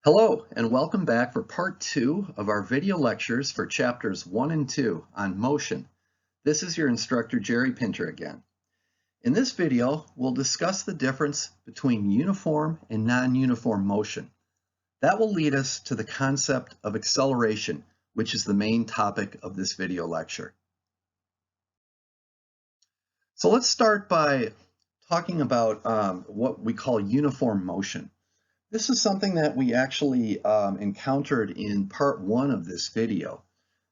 Hello, and welcome back for part 2 of our video lectures for chapters 1 and 2 on motion. This is your instructor, Jerry Pinter again. In this video, we'll discuss the difference between uniform and non-uniform motion. That will lead us to the concept of acceleration, which is the main topic of this video lecture. So let's start by talking about what we call uniform motion. This is something that we actually encountered in part 1 of this video.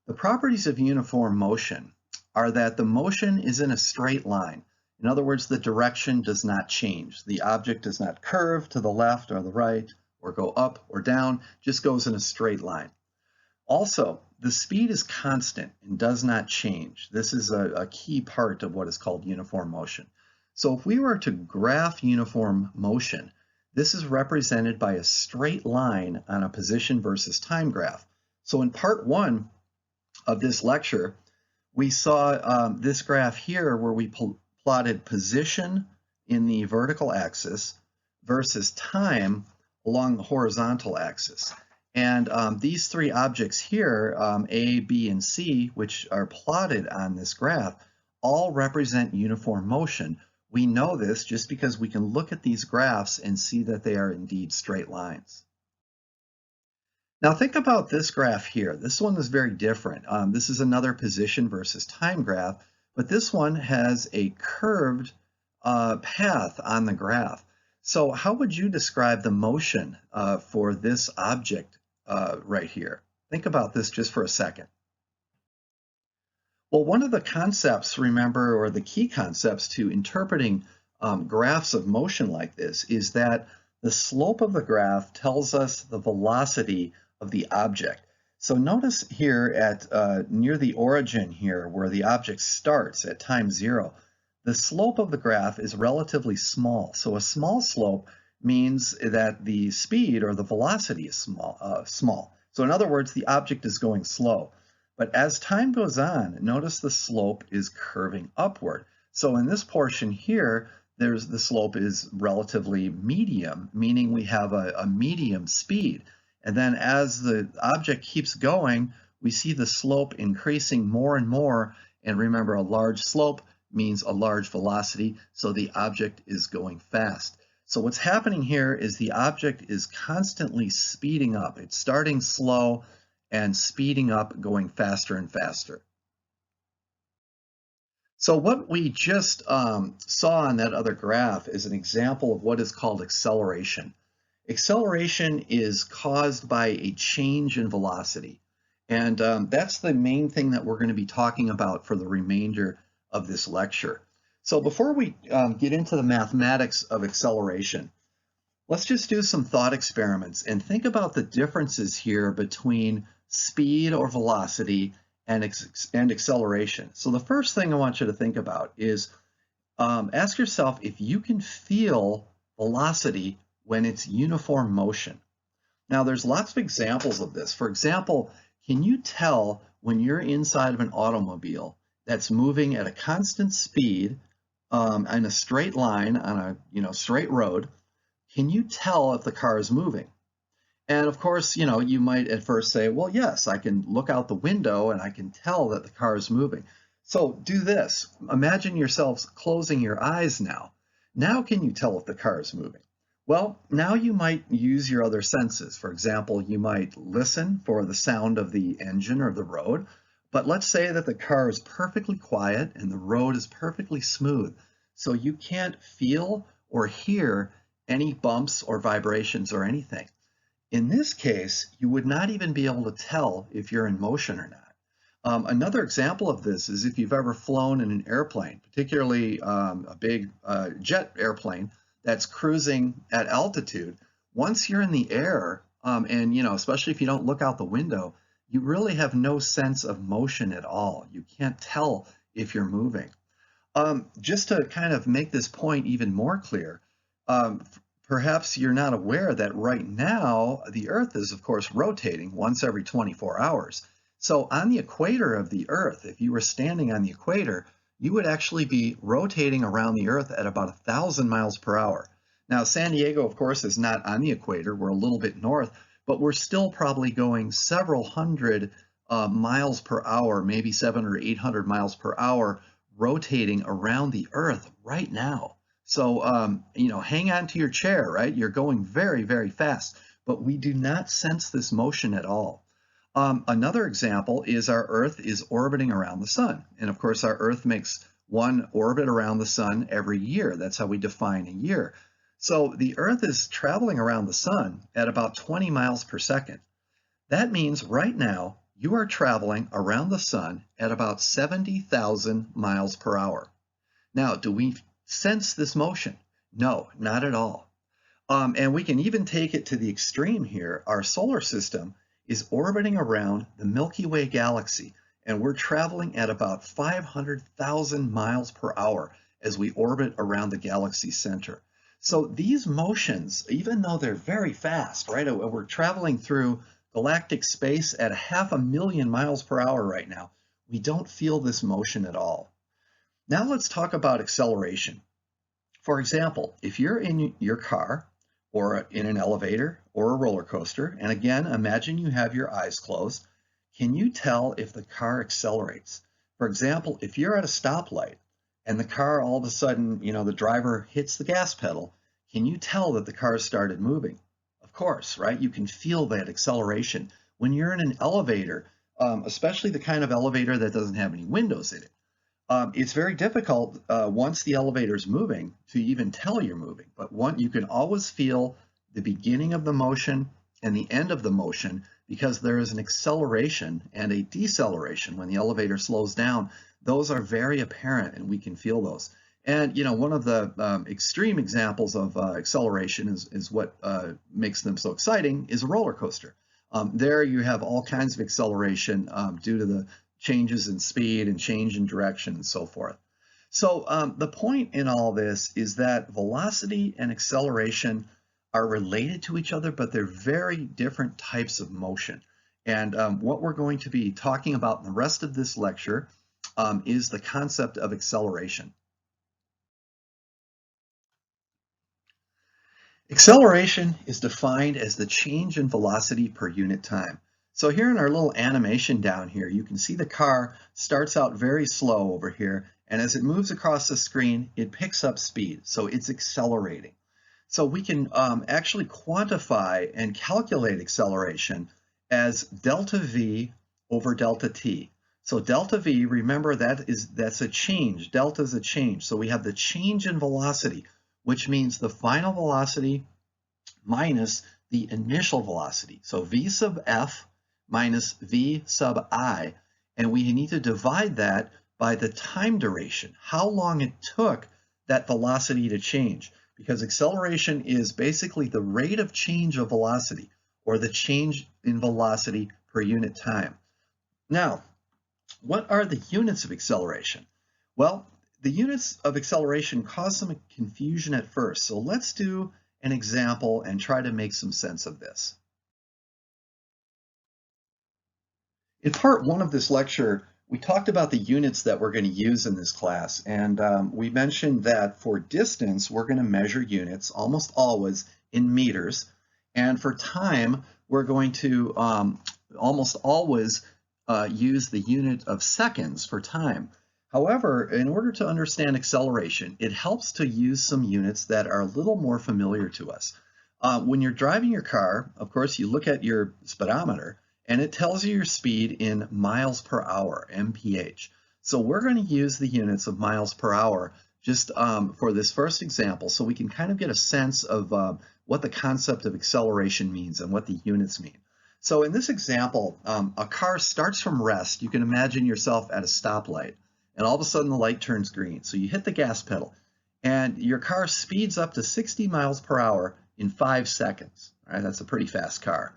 The properties of uniform motion are that the motion is in a straight line. In other words, the direction does not change. The object does not curve to the left or the right or go up or down, just goes in a straight line. Also, the speed is constant and does not change. This is a key part of what is called uniform motion. So if we were to graph uniform motion, this is represented by a straight line on a position versus time graph. So in part 1 of this lecture, we saw this graph here where we plotted position in the vertical axis versus time along the horizontal axis. And these three objects here, A, B, and C, which are plotted on this graph, all represent uniform motion. We know this just because we can look at these graphs and see that they are indeed straight lines. Now think about this graph here. This one is very different. This is another position versus time graph, but this one has a curved path on the graph. So how would you describe the motion for this object right here? Think about this just for a second. Well, one of the concepts, remember, or the key concepts to interpreting graphs of motion like this is that the slope of the graph tells us the velocity of the object. So notice here at near the origin here, where the object starts at time 0, the slope of the graph is relatively small. So a small slope means that the speed or the velocity is small. So in other words, the object is going slow. But as time goes on, notice the slope is curving upward. So in this portion here, the slope is relatively medium, meaning we have a medium speed. And then as the object keeps going, we see the slope increasing more and more. And remember, a large slope means a large velocity, so the object is going fast. So what's happening here is the object is constantly speeding up. It's starting slow and speeding up, going faster and faster. So what we just saw on that other graph is an example of what is called acceleration. Acceleration is caused by a change in velocity. And that's the main thing that we're going to be talking about for the remainder of this lecture. So before we get into the mathematics of acceleration, let's just do some thought experiments and think about the differences here between speed or velocity and acceleration. So the first thing I want you to think about is ask yourself if you can feel velocity when it's uniform motion. Now there's lots of examples of this. For example, can you tell when you're inside of an automobile that's moving at a constant speed in a straight line on a straight road, can you tell if the car is moving? And of course, you might at first say, well, yes, I can look out the window and I can tell that the car is moving. So do this. Imagine yourselves closing your eyes now. Now can you tell if the car is moving? Well, now you might use your other senses. For example, you might listen for the sound of the engine or the road. But let's say that the car is perfectly quiet and the road is perfectly smooth. So you can't feel or hear any bumps or vibrations or anything. In this case, you would not even be able to tell if you're in motion or not. Another example of this is if you've ever flown in an airplane, particularly a big jet airplane that's cruising at altitude. Once you're in the air, and especially if you don't look out the window, you really have no sense of motion at all. You can't tell if you're moving. Just to kind of make this point even more clear, perhaps you're not aware that right now the Earth is, of course, rotating once every 24 hours. So on the equator of the Earth, if you were standing on the equator, you would actually be rotating around the Earth at about 1,000 miles per hour. Now, San Diego, of course, is not on the equator. We're a little bit north, but we're still probably going several hundred miles per hour, maybe 700 or 800 miles per hour, rotating around the Earth right now. So, hang on to your chair, right? You're going very, very fast, but we do not sense this motion at all. Another example is our Earth is orbiting around the sun. And of course, our Earth makes one orbit around the sun every year. That's how we define a year. So the Earth is traveling around the sun at about 20 miles per second. That means right now you are traveling around the sun at about 70,000 miles per hour. Now, do we sense this motion? No, not at all. And we can even take it to the extreme here. Our solar system is orbiting around the Milky Way galaxy, and we're traveling at about 500,000 miles per hour as we orbit around the galaxy center. So these motions, even though they're very fast, right? We're traveling through galactic space at 500,000 miles per hour right now. We don't feel this motion at all. Now let's talk about acceleration. For example, if you're in your car or in an elevator or a roller coaster, and again, imagine you have your eyes closed, can you tell if the car accelerates? For example, if you're at a stoplight and the car all of a sudden, the driver hits the gas pedal, can you tell that the car started moving? Of course, right? You can feel that acceleration. When you're in an elevator, especially the kind of elevator that doesn't have any windows in it, it's very difficult once the elevator is moving to even tell you're moving. But you can always feel the beginning of the motion and the end of the motion because there is an acceleration and a deceleration when the elevator slows down. Those are very apparent and we can feel those. And one of the extreme examples of acceleration is what makes them so exciting is a roller coaster. There you have all kinds of acceleration due to the changes in speed and change in direction and so forth. So the point in all this is that velocity and acceleration are related to each other, but they're very different types of motion. And what we're going to be talking about in the rest of this lecture is the concept of acceleration. Acceleration is defined as the change in velocity per unit time. So here in our little animation down here, you can see the car starts out very slow over here, and as it moves across the screen, it picks up speed, so it's accelerating. So we can actually quantify and calculate acceleration as delta V over delta T. So delta V, remember that's a change. Delta is a change. So we have the change in velocity, which means the final velocity minus the initial velocity. So V sub F minus V sub I, and we need to divide that by the time duration, how long it took that velocity to change, because acceleration is basically the rate of change of velocity, or the change in velocity per unit time. Now, what are the units of acceleration? Well, the units of acceleration cause some confusion at first, so let's do an example and try to make some sense of this. In part one of this lecture, we talked about the units that we're going to use in this class, and we mentioned that for distance, we're going to measure units almost always in meters, and for time, we're going to almost always use the unit of seconds for time. However, in order to understand acceleration, it helps to use some units that are a little more familiar to us. When you're driving your car, of course, you look at your speedometer, and it tells you your speed in miles per hour, mph. So we're going to use the units of miles per hour just for this first example, so we can kind of get a sense of what the concept of acceleration means and what the units mean. So in this example, a car starts from rest. You can imagine yourself at a stoplight, and all of a sudden the light turns green. So you hit the gas pedal, and your car speeds up to 60 miles per hour in 5 seconds. All right, that's a pretty fast car.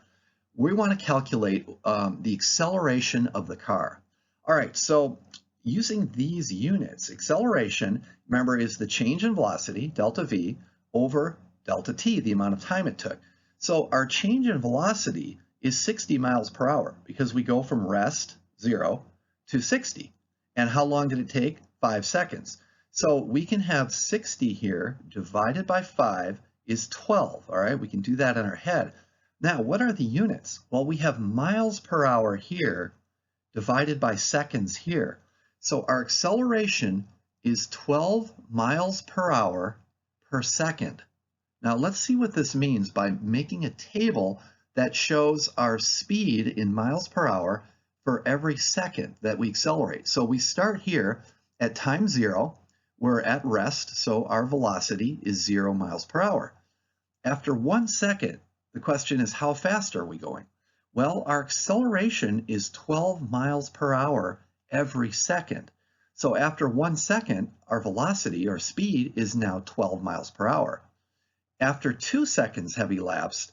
We want to calculate the acceleration of the car. All right, so using these units, acceleration, remember, is the change in velocity, delta V, over delta T, the amount of time it took. So our change in velocity is 60 miles per hour because we go from rest, 0, to 60. And how long did it take? 5 seconds. So we can have 60 here divided by 5 is 12, all right? We can do that in our head. Now, what are the units? Well, we have miles per hour here divided by seconds here. So our acceleration is 12 miles per hour per second. Now let's see what this means by making a table that shows our speed in miles per hour for every second that we accelerate. So we start here at time 0, we're at rest, so our velocity is 0 miles per hour. After 1 second, the question is, how fast are we going? Well, our acceleration is 12 miles per hour every second. So after 1 second, our velocity or speed is now 12 miles per hour. After 2 seconds have elapsed,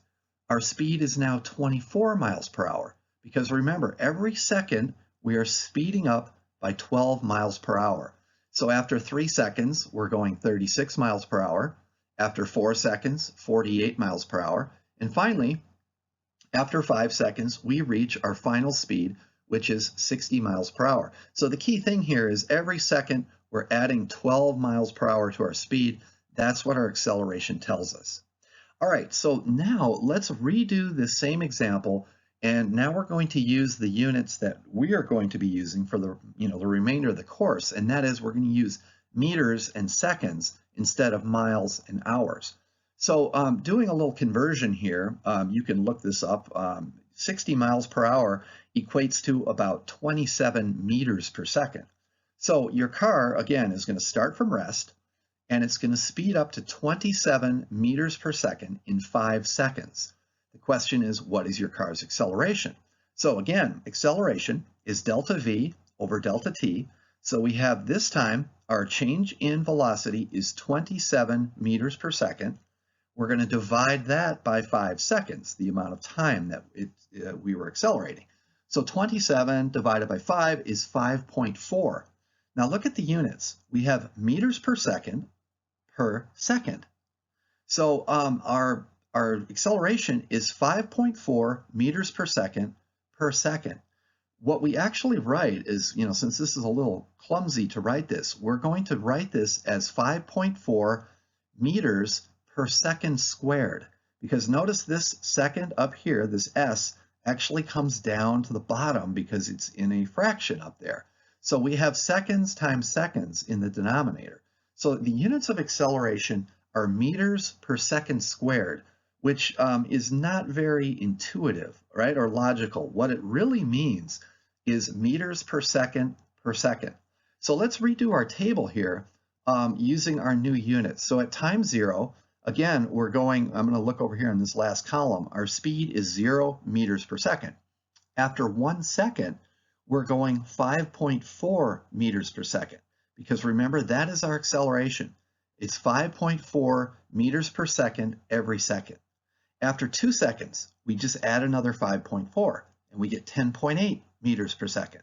our speed is now 24 miles per hour. Because remember, every second we are speeding up by 12 miles per hour. So after 3 seconds, we're going 36 miles per hour. After 4 seconds, 48 miles per hour. And finally, after 5 seconds, we reach our final speed, which is 60 miles per hour. So the key thing here is every second we're adding 12 miles per hour to our speed. That's what our acceleration tells us. All right, so now let's redo the same example, and now we're going to use the units that we are going to be using for the remainder of the course, and that is we're going to use meters and seconds instead of miles and hours. So doing a little conversion here, you can look this up. 60 miles per hour equates to about 27 meters per second. So your car, again, is going to start from rest, and it's going to speed up to 27 meters per second in 5 seconds. The question is, what is your car's acceleration? So again, acceleration is delta V over delta T. So we have this time our change in velocity is 27 meters per second. We're going to divide that by 5 seconds, the amount of time that we were accelerating. So 27 divided by 5 is 5.4. Now look at the units. We have meters per second per second. So our acceleration is 5.4 meters per second per second. What we actually write is, since this is a little clumsy to write this, we're going to write this as 5.4 meters per second squared. Because notice this second up here, this S, actually comes down to the bottom because it's in a fraction up there. So we have seconds times seconds in the denominator. So the units of acceleration are meters per second squared, which is not very intuitive, right, or logical. What it really means is meters per second per second. So let's redo our table here using our new units. So at time 0, again, I'm going to look over here in this last column. Our speed is 0 meters per second. After 1 second, we're going 5.4 meters per second. Because remember, that is our acceleration. It's 5.4 meters per second every second. After 2 seconds, we just add another 5.4, and we get 10.8 meters per second.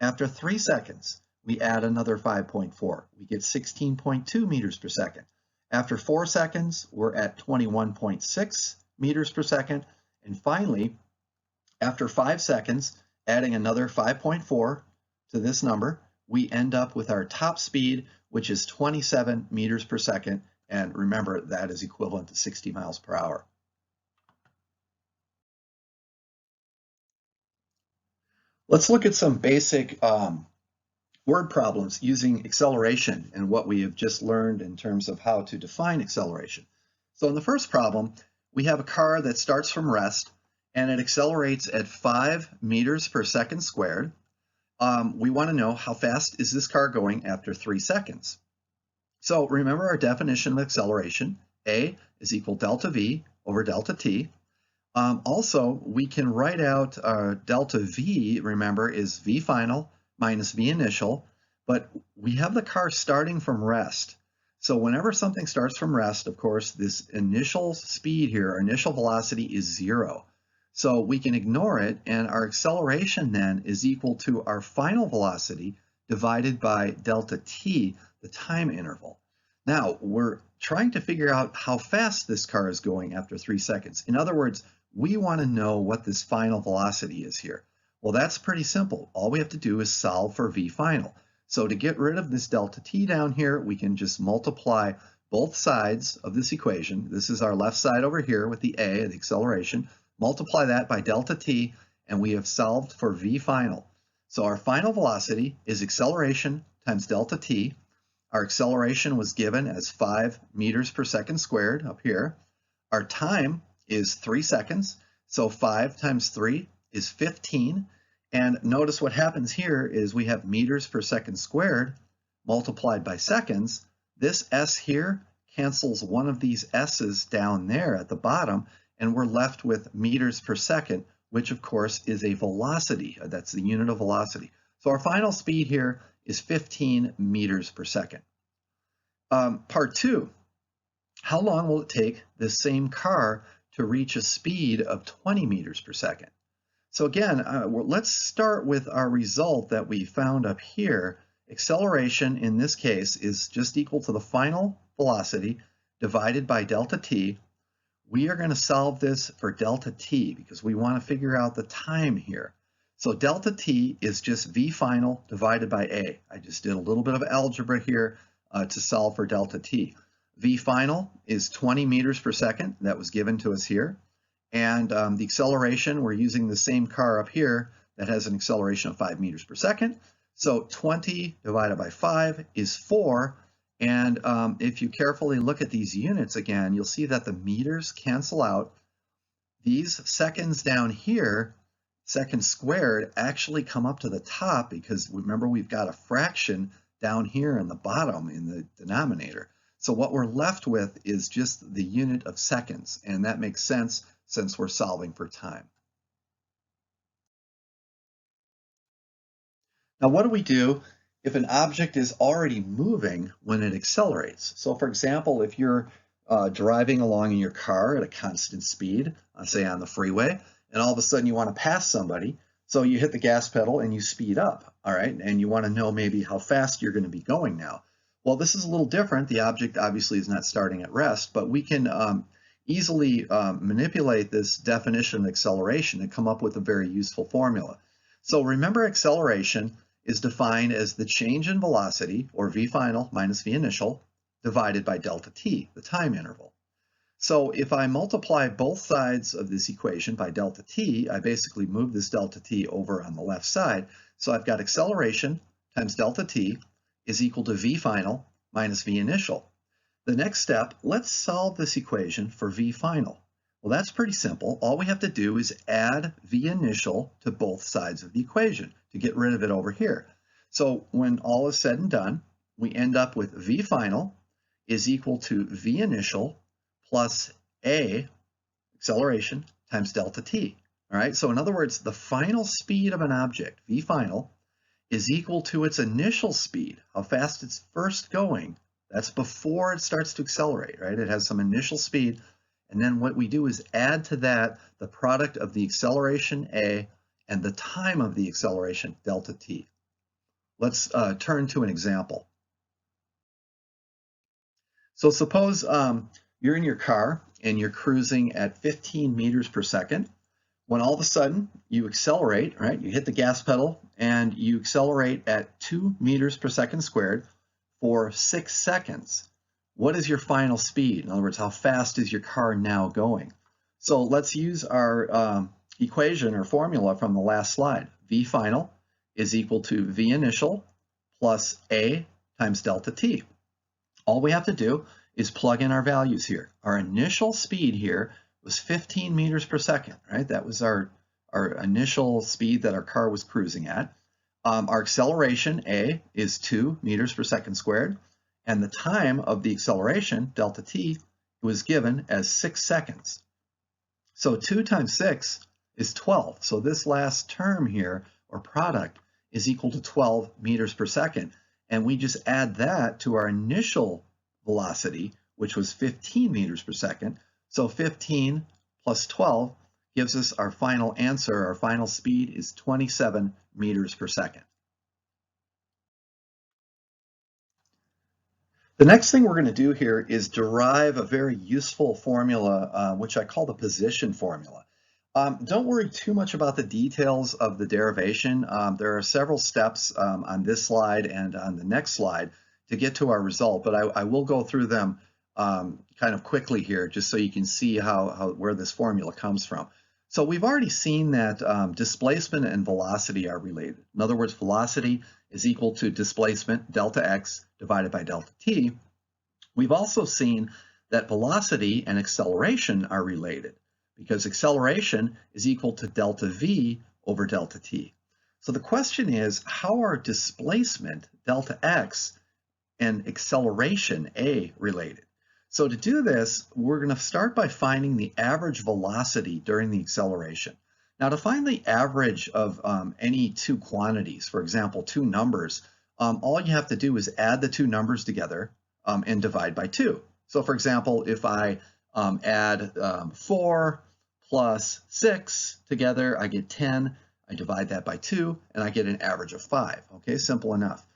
After 3 seconds, we add another 5.4. We get 16.2 meters per second. After 4 seconds, we're at 21.6 meters per second. And finally, after 5 seconds, adding another 5.4 to this number, we end up with our top speed, which is 27 meters per second. And remember, that is equivalent to 60 miles per hour. Let's look at some basic word problems using acceleration and what we have just learned in terms of how to define acceleration. So in the first problem, we have a car that starts from rest and it accelerates at 5 meters per second squared. We want to know how fast is this car going after 3 seconds. So remember our definition of acceleration. A is equal delta V over delta T. Also, we can write out delta V, remember, is V final minus V initial, but we have the car starting from rest. So whenever something starts from rest, of course, this initial speed here, our initial velocity is 0. So we can ignore it, and our acceleration then is equal to our final velocity divided by delta T, the time interval. Now, we're trying to figure out how fast this car is going after 3 seconds. In other words, we want to know what this final velocity is here. Well, that's pretty simple. All we have to do is solve for V final. So to get rid of this delta T down here, we can just multiply both sides of this equation. This is our left side over here with the A, the acceleration, multiply that by delta t, and we have solved for v final. So our final velocity is acceleration times delta t. Our acceleration was given as 5 meters per second squared up here. Our time is 3 seconds, so 5 times 3 is 15. And notice what happens here is we have meters per second squared multiplied by seconds. This s here cancels one of these s's down there at the bottom, and we're left with meters per second, which of course is a velocity. That's the unit of velocity. So our final speed here is 15 meters per second. Part 2, how long will it take this same car to reach a speed of 20 meters per second? So again, let's start with our result that we found up here. Acceleration in this case is just equal to the final velocity divided by delta t. We are going to solve this for delta t because we want to figure out the time here. So delta t is just v final divided by a. I just did a little bit of algebra here to solve for delta t. V final is 20 meters per second. That was given to us here. And the acceleration, we're using the same car up here that has an acceleration of 5 meters per second. So 20 divided by 5 is 4. And if you carefully look at these units again, you'll see that the meters cancel out. These seconds down here, seconds squared, actually come up to the top because remember we've got a fraction down here in the bottom in the denominator. So what we're left with is just the unit of seconds, and that makes sense since we're solving for time. Now what do we do if an object is already moving when it accelerates? So for example, if you're driving along in your car at a constant speed, say on the freeway, and all of a sudden you want to pass somebody, so you hit the gas pedal and you speed up, all right? And you want to know maybe how fast you're going to be going now. Well, this is a little different. The object obviously is not starting at rest, but we can easily manipulate this definition of acceleration and come up with a very useful formula. So remember, acceleration is defined as the change in velocity, or v final minus v initial, divided by delta t, the time interval. So if I multiply both sides of this equation by delta t, I basically move this delta t over on the left side. So I've got acceleration times delta t is equal to v final minus v initial. The next step, let's solve this equation for v final. Well, that's pretty simple. All we have to do is add v initial to both sides of the equation to get rid of it over here. So when all is said and done, we end up with v final is equal to v initial plus a, acceleration, times delta t. All right, so in other words, the final speed of an object, v final, is equal to its initial speed, how fast it's first going. That's before it starts to accelerate, right? It has some initial speed, and then what we do is add to that the product of the acceleration a and the time of the acceleration delta t. Let's turn to an example. So suppose you're in your car and you're cruising at 15 meters per second. When all of a sudden you accelerate, right? You hit the gas pedal and you accelerate at 2 meters per second squared for 6 seconds. What is your final speed? In other words, how fast is your car now going? So let's use our equation or formula from the last slide. V final is equal to V initial plus A times delta t. All we have to do is plug in our values here. Our initial speed here was 15 meters per second, right? That was our initial speed that our car was cruising at. Our acceleration, A, is 2 meters per second squared, and the time of the acceleration, delta t, was given as 6 seconds. So 2 times 6 is 12. So this last term here, or product, is equal to 12 meters per second. And we just add that to our initial velocity, which was 15 meters per second. So 15 plus 12 gives us our final answer. Our final speed is 27 meters per second. The next thing we're going to do here is derive a very useful formula, which I call the position formula. Don't worry too much about the details of the derivation. There are several steps on this slide and on the next slide to get to our result, but I will go through them kind of quickly here just so you can see where this formula comes from. So we've already seen that displacement and velocity are related. In other words, velocity is equal to displacement, delta x, divided by delta t. We've also seen that velocity and acceleration are related because acceleration is equal to delta v over delta t. So the question is, how are displacement, delta x, and acceleration, a, related? So to do this, we're going to start by finding the average velocity during the acceleration. Now, to find the average of any two quantities, for example, two numbers, all you have to do is add the two numbers together and divide by 2. So for example, if I add 4 plus 6 together, I get 10. I divide that by 2, and I get an average of 5. Okay, simple enough.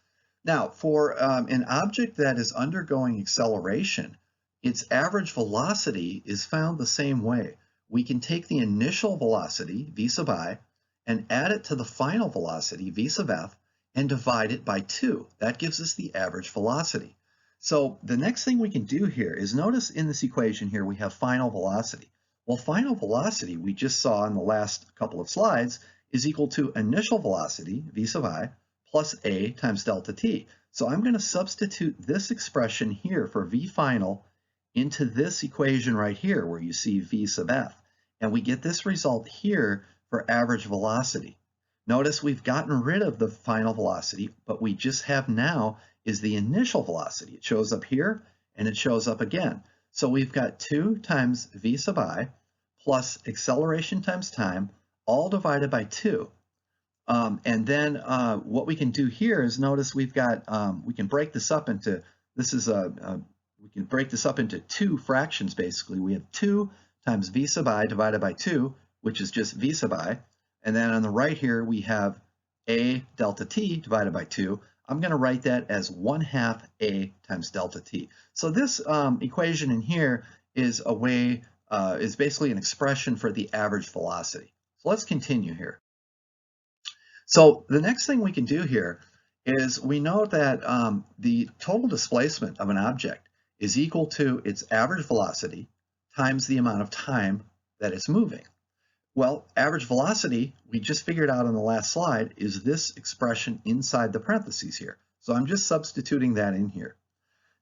Now, for an object that is undergoing acceleration, its average velocity is found the same way. We can take the initial velocity, v sub I, and add it to the final velocity, v sub f, and divide it by 2. That gives us the average velocity. So the next thing we can do here is notice in this equation here we have final velocity. Well, final velocity, we just saw in the last couple of slides, is equal to initial velocity, v sub I, plus a times delta t. So I'm going to substitute this expression here for v final into this equation right here where you see v sub f. And we get this result here for average velocity. Notice we've gotten rid of the final velocity, but we just have now is the initial velocity. It shows up here and it shows up again. So we've got 2 times v sub I plus acceleration times time, all divided by 2. And then what we can do here is notice we've got, we can break this up into, we can break this up into 2 fractions basically. We have 2 times v sub I divided by 2, which is just v sub I. And then on the right here, we have a delta t divided by 2. I'm going to write that as 1/2 a times delta t. So this equation in here is a way, is basically an expression for the average velocity. So let's continue here. So the next thing we can do here is we know that the total displacement of an object is equal to its average velocity times the amount of time that it's moving. Well, average velocity, we just figured out on the last slide, is this expression inside the parentheses here. So I'm just substituting that in here.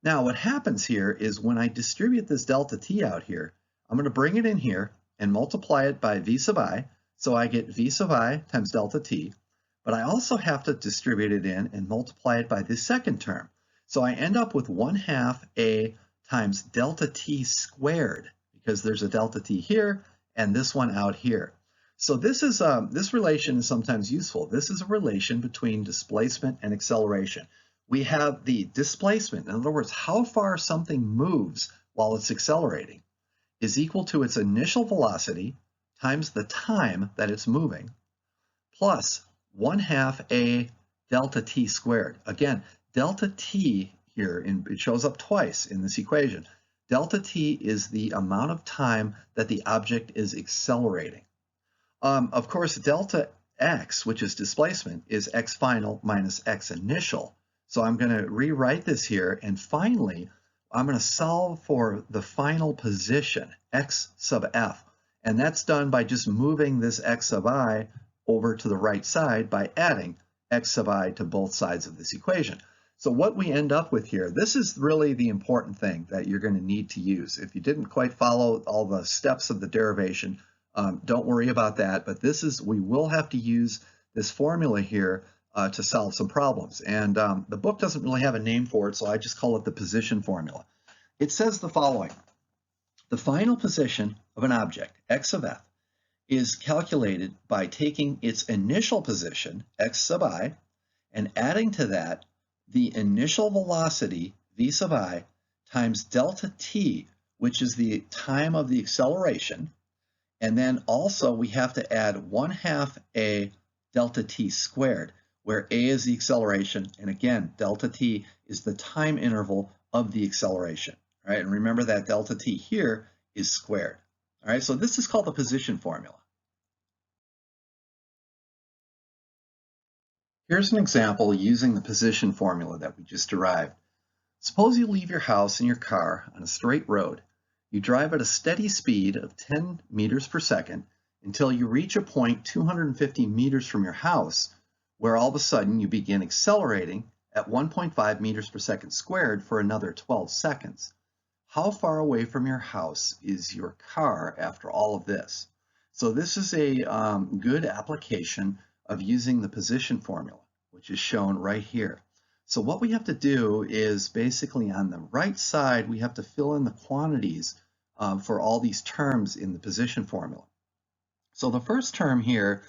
Now what happens here is when I distribute this delta t out here, I'm going to bring it in here and multiply it by v sub I. So I get v sub I times delta t, but I also have to distribute it in and multiply it by the second term. So I end up with 1/2 a times delta t squared, because there's a delta t here and this one out here. So this is this relation is sometimes useful. This is a relation between displacement and acceleration. We have the displacement, in other words, how far something moves while it's accelerating, is equal to its initial velocity times the time that it's moving, plus 1/2 a delta t squared. Again, delta t here, it shows up twice in this equation. Delta t is the amount of time that the object is accelerating. Of course, delta x, which is displacement, is x final minus x initial. So I'm going to rewrite this here, and finally, I'm going to solve for the final position, x sub f. And that's done by just moving this x sub I over to the right side by adding x sub I to both sides of this equation. So what we end up with here, this is really the important thing that you're going to need to use. If you didn't quite follow all the steps of the derivation, don't worry about that, but we will have to use this formula here to solve some problems. And the book doesn't really have a name for it, so I just call it the position formula. It says the following: the final position of an object, x sub f, is calculated by taking its initial position, x sub I, and adding to that the initial velocity, v sub I, times delta t, which is the time of the acceleration. And then also we have to add 1/2 a delta t squared, where a is the acceleration, and again, delta t is the time interval of the acceleration. All right, and remember that delta t here is squared. All right, so this is called the position formula. Here's an example using the position formula that we just derived. Suppose you leave your house in your car on a straight road. You drive at a steady speed of 10 meters per second until you reach a point 250 meters from your house, where all of a sudden you begin accelerating at 1.5 meters per second squared for another 12 seconds. How far away from your house is your car after all of this? So this is a good application of using the position formula, which is shown right here. So what we have to do is basically on the right side, we have to fill in the quantities for all these terms in the position formula. So the first term here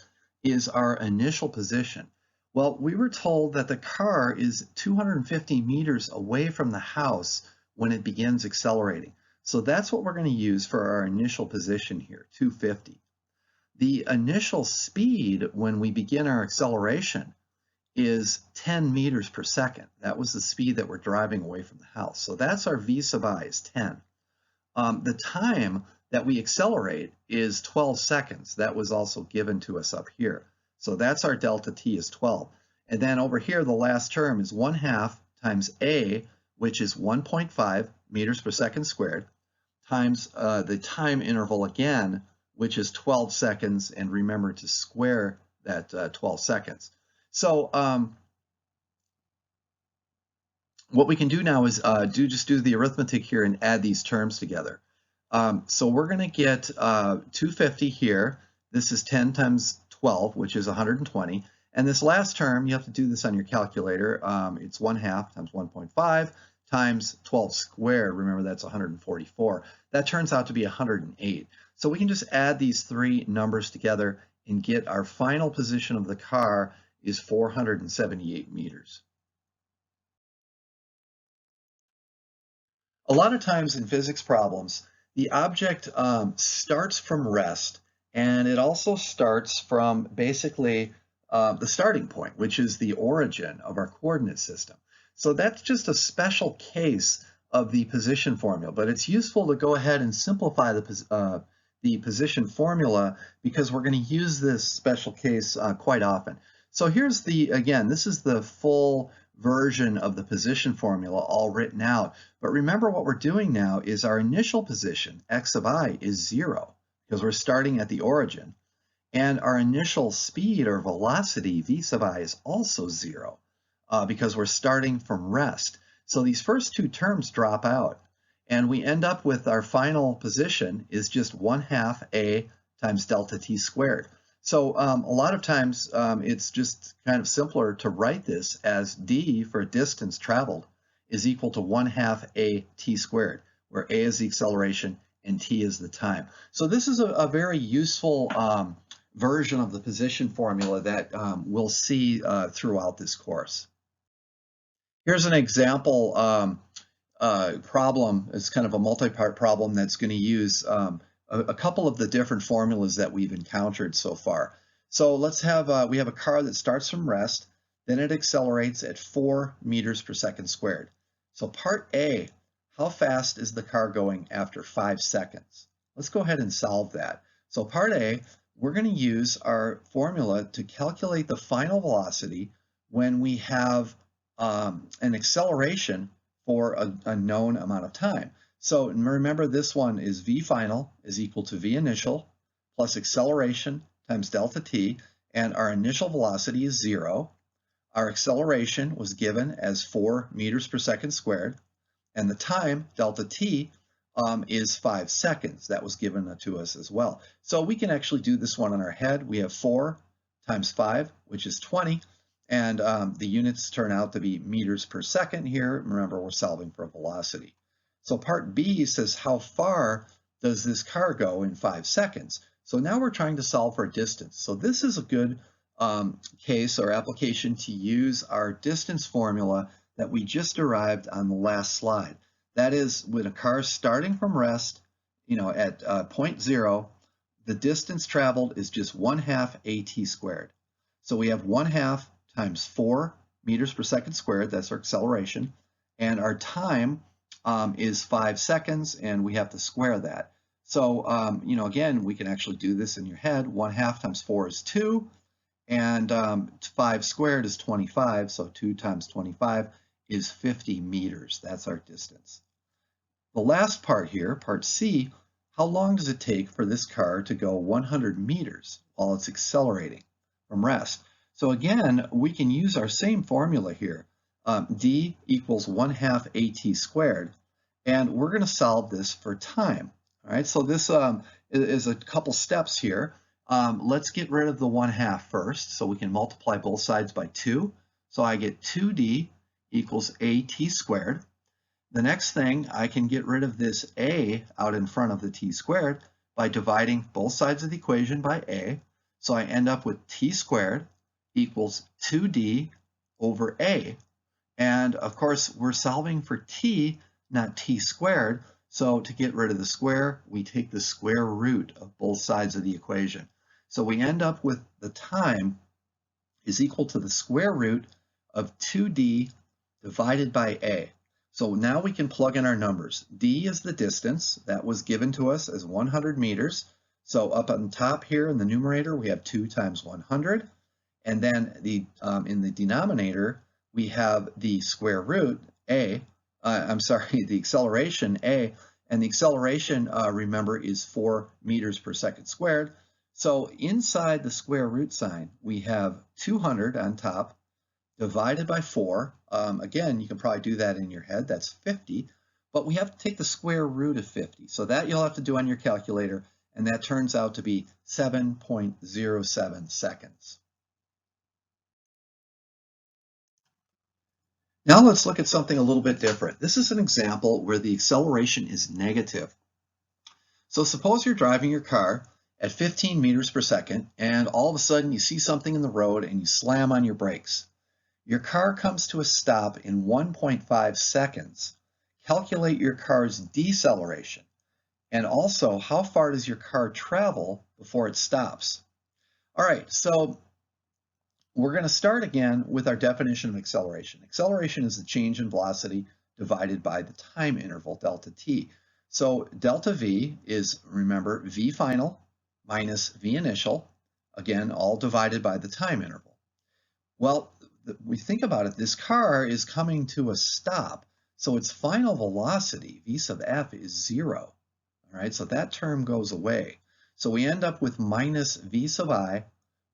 is our initial position. Well, we were told that the car is 250 meters away from the house when it begins accelerating. So that's what we're going to use for our initial position here, 250. The initial speed when we begin our acceleration is 10 meters per second. That was the speed that we're driving away from the house. So that's our v sub I is 10. The time that we accelerate is 12 seconds. That was also given to us up here. So that's our delta t is 12. And then over here, the last term is 1/2 times a, which is 1.5 meters per second squared, times the time interval again, which is 12 seconds. And remember to square that 12 seconds. So what we can do now is just do the arithmetic here and add these terms together. So we're going to get 250 here. This is 10 times 12, which is 120. And this last term, you have to do this on your calculator. It's 1/2 times 1.5 times 12 squared. Remember, that's 144. That turns out to be 108. So we can just add these three numbers together and get our final position of the car is 478 meters. A lot of times in physics problems, the object starts from rest, and it also starts from basically the starting point, which is the origin of our coordinate system. So that's just a special case of the position formula, but it's useful to go ahead and simplify the position formula because we're going to use this special case quite often. So here's again, this is the full version of the position formula all written out. But remember what we're doing now is our initial position, x sub I, is 0 because we're starting at the origin. And our initial speed or velocity, v sub I, is also 0 because we're starting from rest. So these first two terms drop out. And we end up with our final position is just 1/2 a times delta t squared. So a lot of times it's just kind of simpler to write this as d for distance traveled is equal to 1/2 a t squared, where a is the acceleration and t is the time. So this is a very useful version of the position formula that we'll see throughout this course. Here's an example problem. It's kind of a multi-part problem that's going to use a couple of the different formulas that we've encountered so far. So let's have, we have a car that starts from rest, then it accelerates at 4 meters per second squared. So part A, how fast is the car going after 5 seconds? Let's go ahead and solve that. So part A, we're going to use our formula to calculate the final velocity when we have an acceleration for a known amount of time. So remember, this one is v final is equal to v initial plus acceleration times delta t, and our initial velocity is 0. Our acceleration was given as 4 meters per second squared, and the time, delta t, is 5 seconds. That was given to us as well. So we can actually do this one on our head. We have 4 times 5, which is 20. And the units turn out to be meters per second here. Remember, we're solving for velocity. So part B says, how far does this car go in 5 seconds? So now we're trying to solve for distance. So this is a good case or application to use our distance formula that we just derived on the last slide. That is, when a car is starting from rest, at point 0, the distance traveled is just 1/2 at squared. So we have 1/2 times 4 meters per second squared, that's our acceleration, and our time is 5 seconds, and we have to square that. So, again, we can actually do this in your head. 1/2 times 4 is 2, and 5 squared is 25, so 2 times 25 is 50 meters. That's our distance. The last part here, part C, How long does it take for this car to go 100 meters while it's accelerating from rest? So again, we can use our same formula here. D equals 1/2 AT squared, and we're going to solve this for time. All right, so this is a couple steps here. Let's get rid of the 1/2 first, so we can multiply both sides by 2. So I get 2D equals AT squared. The next thing, I can get rid of this a out in front of the t squared by dividing both sides of the equation by a. So I end up with t squared equals 2d over a. And of course, we're solving for t, not t squared. So to get rid of the square, we take the square root of both sides of the equation. So we end up with the time is equal to the square root of 2d divided by a. So now we can plug in our numbers. D is the distance that was given to us as 100 meters. So up on top here in the numerator, we have 2 times 100. And then in the denominator, we have the square root, the acceleration, a. And the acceleration, remember, is 4 meters per second squared. So inside the square root sign, we have 200 on top, divided by 4. Again, you can probably do that in your head. That's 50. But we have to take the square root of 50. So that you'll have to do on your calculator. And that turns out to be 7.07 seconds. Now let's look at something a little bit different. This is an example where the acceleration is negative. So suppose you're driving your car at 15 meters per second, and all of a sudden you see something in the road and you slam on your brakes. Your car comes to a stop in 1.5 seconds. Calculate your car's deceleration, and also how far does your car travel before it stops. All right, so we're going to start again with our definition of acceleration. Acceleration is the change in velocity divided by the time interval, delta t. So delta v is, remember, v final minus v initial, again, all divided by the time interval. Well, we think about it, this car is coming to a stop, so its final velocity, v sub f, is 0. All right, so that term goes away. So we end up with minus v sub I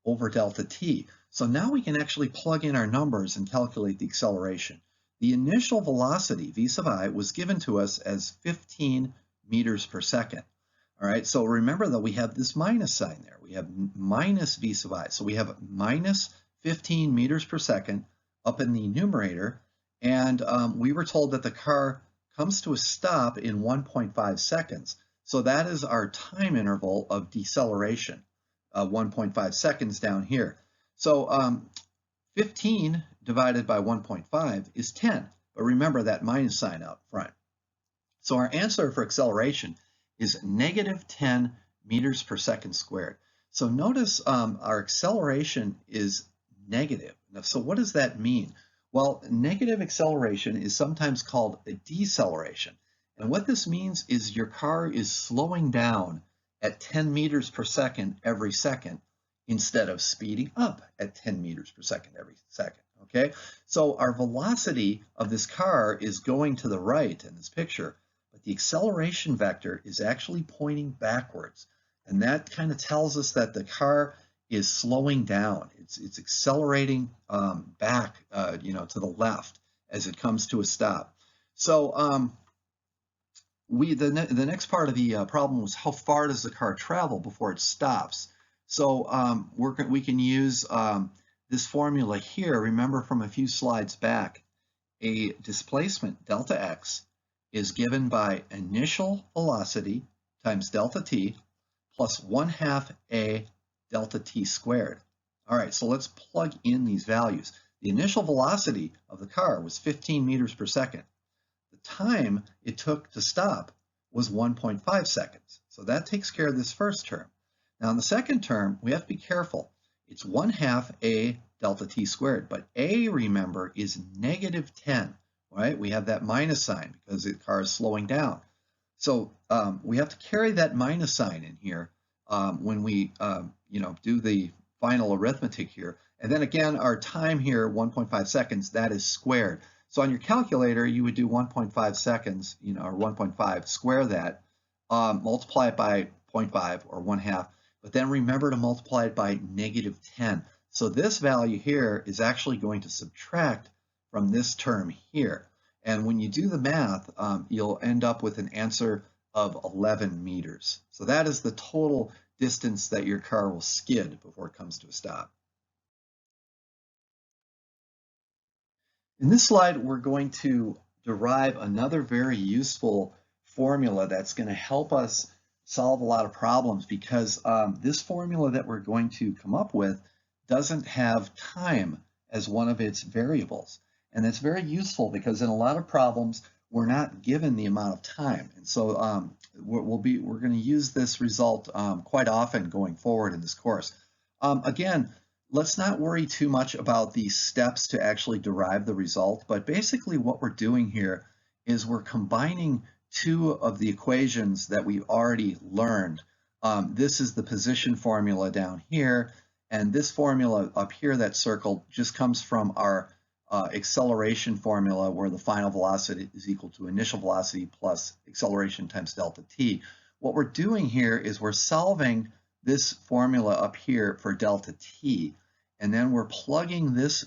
over delta t. So now we can actually plug in our numbers and calculate the acceleration. The initial velocity, v sub I, was given to us as 15 meters per second. All right, so remember that we have this minus sign there. We have minus v sub I. So we have minus 15 meters per second up in the numerator. And we were told that the car comes to a stop in 1.5 seconds. So that is our time interval of deceleration, 1.5 seconds down here. So 15 divided by 1.5 is 10, but remember that minus sign out front. So our answer for acceleration is negative 10 meters per second squared. So notice our acceleration is negative. Now, so what does that mean? Well, negative acceleration is sometimes called a deceleration. And what this means is your car is slowing down at 10 meters per second every second, instead of speeding up at 10 meters per second every second, okay? So our velocity of this car is going to the right in this picture, but the acceleration vector is actually pointing backwards. And that kind of tells us that the car is slowing down. It's accelerating back, to the left as it comes to a stop. So the next part of the problem was how far does the car travel before it stops? So we can use this formula here. Remember from a few slides back, a displacement delta x is given by initial velocity times delta t plus 1/2 a delta t squared. All right, so let's plug in these values. The initial velocity of the car was 15 meters per second. The time it took to stop was 1.5 seconds. So that takes care of this first term. Now in the second term, we have to be careful. It's 1/2 a delta t squared, but a, remember, is negative 10, right? We have that minus sign because the car is slowing down. So we have to carry that minus sign in here when we do the final arithmetic here. And then again, our time here, 1.5 seconds, that is squared. So on your calculator, you would do 1.5 seconds, or 1.5, square that. multiply it by 0.5 or 1/2, but then remember to multiply it by -10. So this value here is actually going to subtract from this term here. And when you do the math, you'll end up with an answer of 11 meters. So that is the total distance that your car will skid before it comes to a stop. In this slide, we're going to derive another very useful formula that's going to help us solve a lot of problems because this formula that we're going to come up with doesn't have time as one of its variables. And it's very useful because in a lot of problems, we're not given the amount of time. And so we're going to use this result quite often going forward in this course. Again, let's not worry too much about the steps to actually derive the result, but basically what we're doing here is we're combining two of the equations that we've already learned. This is the position formula down here, and this formula up here that's circled just comes from our acceleration formula where the final velocity is equal to initial velocity plus acceleration times delta t. What we're doing here is we're solving this formula up here for delta t, and then we're plugging this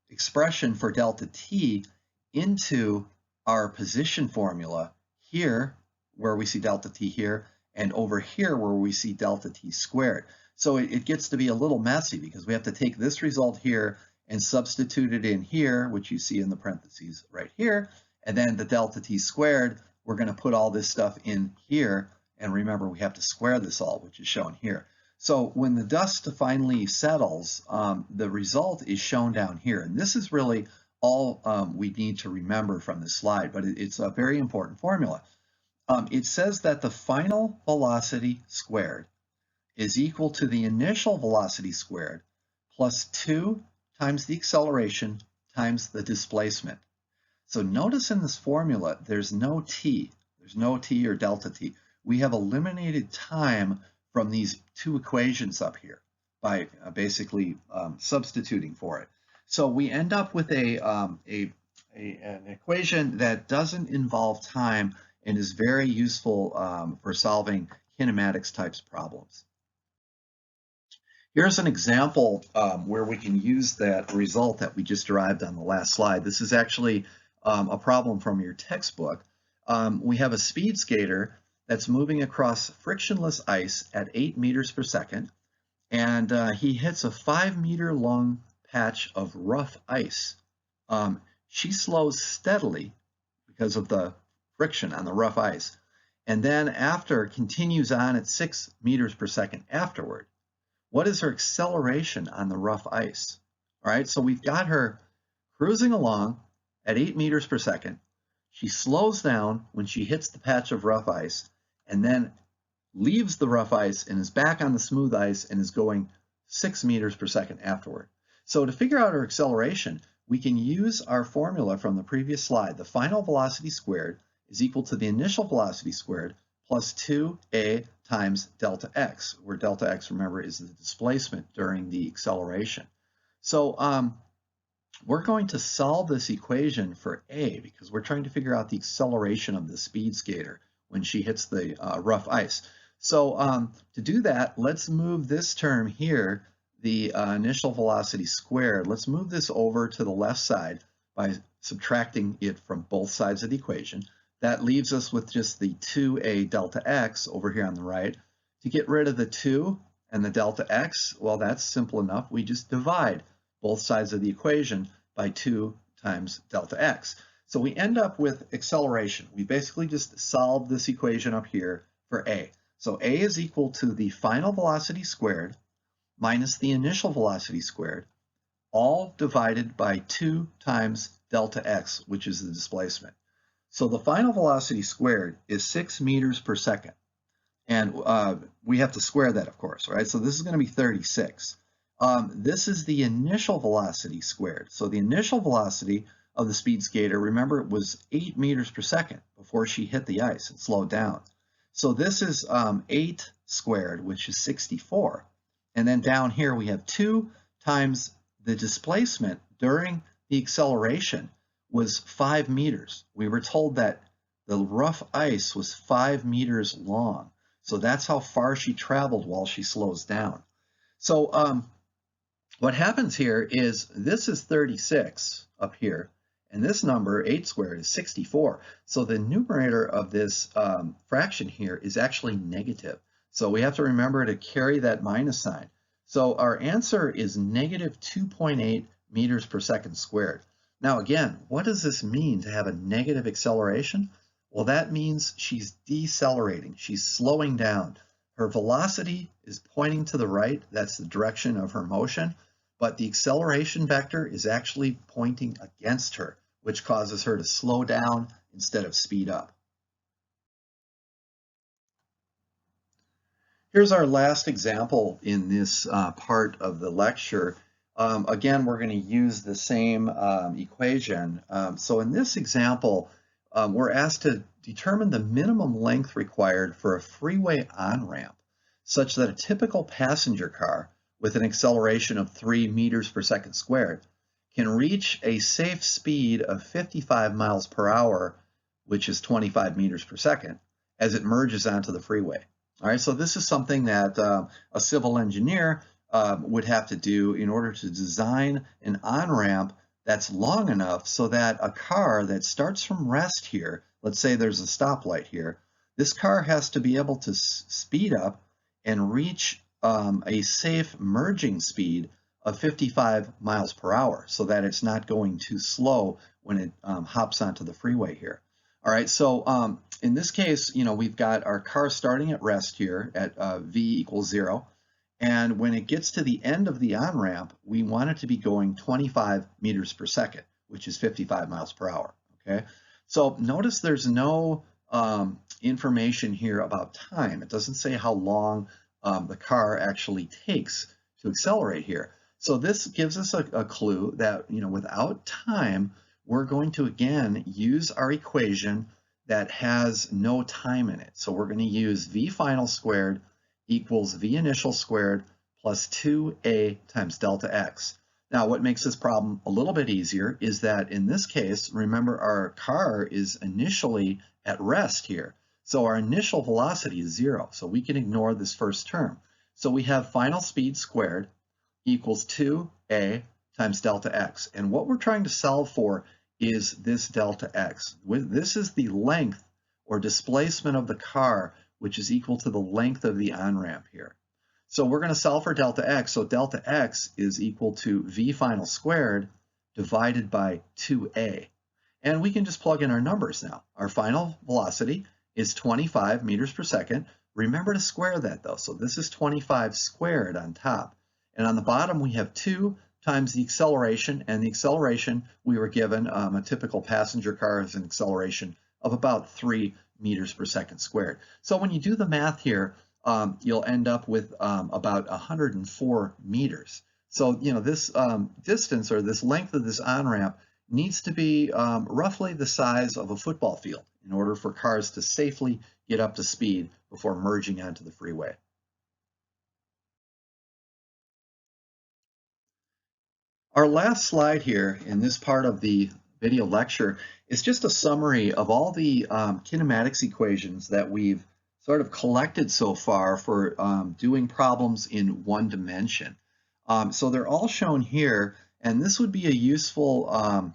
expression for delta t into our position formula here, where we see delta t here, and over here where we see delta t squared. So it gets to be a little messy because we have to take this result here and substitute it in here, which you see in the parentheses right here, and then the delta t squared, we're going to put all this stuff in here, and remember we have to square this all, which is shown here. So when the dust finally settles, the result is shown down here, and this is really all we need to remember from this slide, but it's a very important formula. It says that the final velocity squared is equal to the initial velocity squared plus 2 times the acceleration times the displacement. So notice in this formula, there's no t. There's no t or delta t. We have eliminated time from these two equations up here by basically substituting for it. So we end up with an equation that doesn't involve time and is very useful for solving kinematics types problems. Here's an example where we can use that result that we just derived on the last slide. This is actually a problem from your textbook. We have a speed skater that's moving across frictionless ice at 8 meters per second, and he hits a 5-meter long patch of rough ice. She slows steadily because of the friction on the rough ice, and then after continues on at 6 meters per second afterward. What is her acceleration on the rough ice? All right, so we've got her cruising along at 8 meters per second. She slows down when she hits the patch of rough ice and then leaves the rough ice and is back on the smooth ice and is going 6 meters per second afterward. So to figure out her acceleration, we can use our formula from the previous slide. The final velocity squared is equal to the initial velocity squared plus 2a times delta x, where delta x, remember, is the displacement during the acceleration. So we're going to solve this equation for a because we're trying to figure out the acceleration of the speed skater when she hits the rough ice. So to do that, let's move this term here, the initial velocity squared. Let's move this over to the left side by subtracting it from both sides of the equation. That leaves us with just the 2a delta x over here on the right. To get rid of the 2 and the delta x, well, that's simple enough. We just divide both sides of the equation by 2 times delta x. So we end up with acceleration. We basically just solved this equation up here for a. So a is equal to the final velocity squared minus the initial velocity squared, all divided by 2 times delta x, which is the displacement. So the final velocity squared is 6 meters per second. And we have to square that, of course, right? So this is going to be 36. This is the initial velocity squared. So the initial velocity of the speed skater, remember, it was 8 meters per second before she hit the ice and slowed down. So this is 8 squared, which is 64. And then down here we have 2 times the displacement during the acceleration was 5 meters. We were told that The rough ice was 5 meters long. So that's how far she traveled while she slows down. So what happens here is this is 36 up here, and this number, 8 squared, is 64. So the numerator of this fraction here is actually negative. So we have to remember to carry that minus sign. So our answer is negative 2.8 meters per second squared. Now again, what does this mean to have a negative acceleration? Well, that means she's decelerating. She's slowing down. Her velocity is pointing to the right. That's the direction of her motion. But the acceleration vector is actually pointing against her, which causes her to slow down instead of speed up. Here's our last example in this part of the lecture. Again, we're going to use the same equation. So in this example, we're asked to determine the minimum length required for a freeway on-ramp such that a typical passenger car with an acceleration of 3 meters per second squared can reach a safe speed of 55 miles per hour, which is 25 meters per second, as it merges onto the freeway. All right, so this is something that a civil engineer would have to do in order to design an on-ramp that's long enough so that a car that starts from rest here, let's say there's a stoplight here, this car has to be able to speed up and reach a safe merging speed of 55 miles per hour so that it's not going too slow when it hops onto the freeway here. All right, so in this case, we've got our car starting at rest here at v equals 0. And when it gets to the end of the on-ramp, we want it to be going 25 meters per second, which is 55 miles per hour, okay? So notice there's no information here about time. It doesn't say how long the car actually takes to accelerate here. So this gives us a clue that, without time, we're going to, again, use our equation that has no time in it. So we're going to use v final squared equals v initial squared plus 2a times delta x. Now, what makes this problem a little bit easier is that in this case, remember our car is initially at rest here. So our initial velocity is 0, so we can ignore this first term. So we have final speed squared equals 2a times delta x. And what we're trying to solve for is this delta x. This is the length or displacement of the car, which is equal to the length of the on-ramp here. So we're going to solve for delta x. So delta x is equal to v final squared divided by 2a. And we can just plug in our numbers now. Our final velocity is 25 meters per second. Remember to square that though. So this is 25 squared on top. And on the bottom we have 2 times the acceleration, and the acceleration we were given, a typical passenger car has an acceleration of about 3 meters per second squared. So when you do the math here, you'll end up with about 104 meters. So this distance or this length of this on-ramp needs to be roughly the size of a football field in order for cars to safely get up to speed before merging onto the freeway. Our last slide here in this part of the video lecture is just a summary of all the kinematics equations that we've sort of collected so far for doing problems in one dimension. So they're all shown here, and this would be a useful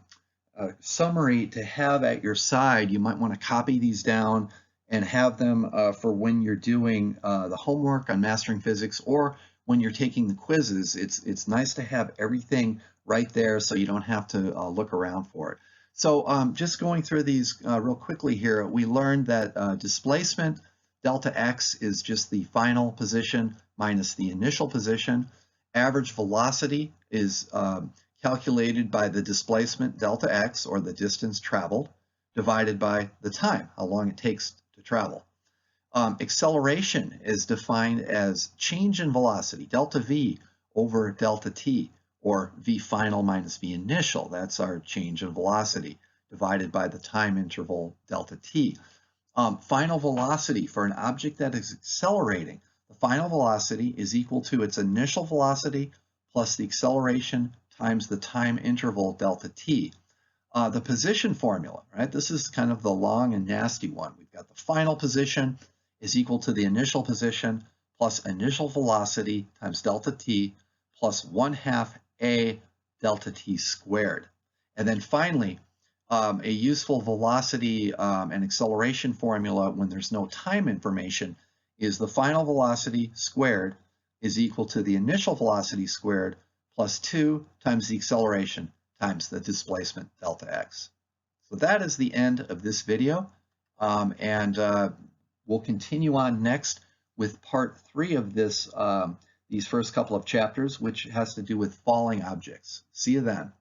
summary to have at your side. You might want to copy these down and have them for when you're doing the homework on mastering physics or when you're taking the quizzes. It's nice to have everything right there so you don't have to look around for it. So just going through these real quickly here, we learned that displacement delta x is just the final position minus the initial position. Average velocity is calculated by the displacement delta x, or the distance traveled, divided by the time, how long it takes to travel. Acceleration is defined as change in velocity, delta v over delta t, or v final minus v initial. That's our change in velocity, divided by the time interval delta t. Final velocity for an object that is accelerating, the final velocity is equal to its initial velocity plus the acceleration times the time interval delta t. The position formula, right? This is kind of the long and nasty one. We've got the final position is equal to the initial position plus initial velocity times delta t plus 1/2 a delta t squared. And then finally, a useful velocity and acceleration formula when there's no time information is the final velocity squared is equal to the initial velocity squared plus 2 times the acceleration times the displacement delta x. So that is the end of this video, and we'll continue on next with part 3 of this these first couple of chapters, which has to do with falling objects. See you then.